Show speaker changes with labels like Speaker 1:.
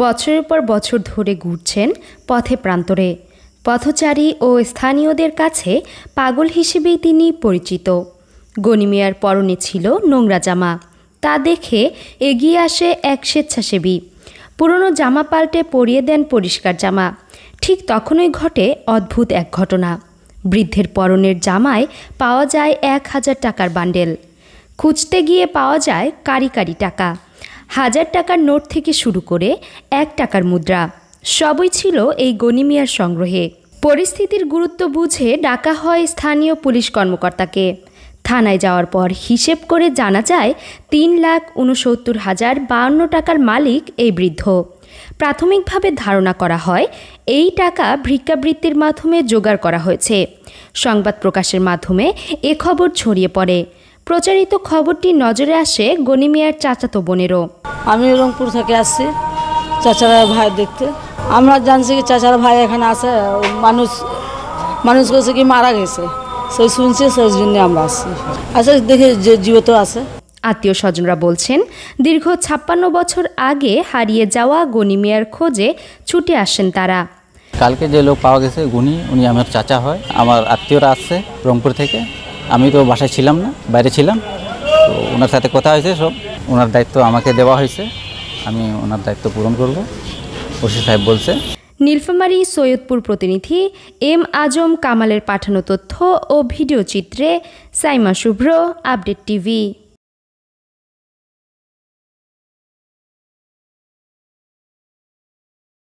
Speaker 1: বছরের পর বছর ধরে ঘুরছেন পথে প্রান্তরে। পথচারী ও স্থানীয়দের কাছে পাগল হিসেবেই তিনি পরিচিত। গনি মিয়ার পরনে ছিল নোংরা জামা। তা দেখে এগিয়ে আসে এক স্বেচ্ছাসেবী, পুরনো জামা পাল্টে পরিয়ে দেন পরিষ্কার জামা। ঠিক তখনই ঘটে অদ্ভুত এক ঘটনা। বৃদ্ধের পরনের জামায় পাওয়া যায় 1000 টাকার বান্ডেল। খুঁজতে গিয়ে পাওয়া যায় কারি কারি টাকা, 1000 টাকার নোট থেকে শুরু করে 1 টাকার মুদ্রা, সবই ছিল এই গনি মিয়ার সংগ্রহে। পরিস্থিতির গুরুত্ব বুঝে ডাকা হয় স্থানীয় পুলিশ কর্মকর্তাকে। থানায় যাওয়ার পর হিসেব করে জানা যায় 3,69,052 টাকার মালিক এই বৃদ্ধ। প্রাথমিকভাবে ধারণা করা হয় এই টাকা ভিক্ষাবৃত্তির মাধ্যমে জোগাড় করা হয়েছে। সংবাদ প্রকাশের মাধ্যমে এ খবর ছড়িয়ে পড়ে। প্রচারিত খবরটি নজরে আসে গনি মিয়ার চাচাতো বোনেরও।
Speaker 2: আমি রংপুর থেকে আসছি চাচারা ভাই দেখতে। আমরা জানছি কি চাচারা ভাই এখানে আছে, মানুষ কাছে কি মারা গেছে, সেই শুনছি, সেই জন্য আমরা আসছি। আচ্ছা দেখে যে জীবিত আছে।
Speaker 1: আত্মীয় স্বজনরা বলছেন দীর্ঘ 56 বছর আগে হারিয়ে যাওয়া গনি মিয়ার খোঁজে ছুটে আসেন তারা।
Speaker 3: কালকে যে লোক পাওয়া গেছে উনি আমার চাচা হয়। আমার আত্মীয়রা আসছে রংপুর থেকে। আমি তো বাসায় ছিলাম না, বাইরে ছিলাম। তো ওনার সাথে কথা হয়েছে, সব ওনার দায়িত্ব আমাকে দেওয়া হয়েছে, আমি ওনার দায়িত্ব পূরণ করব, ওসি সাহেব বলছে।
Speaker 1: নীলফামারী সৈয়দপুর প্রতিনিধি এম আজম কামালের পাঠানো তথ্য ও ভিডিও চিত্রে সাইমা শুভ্র, আপডেট টিভি।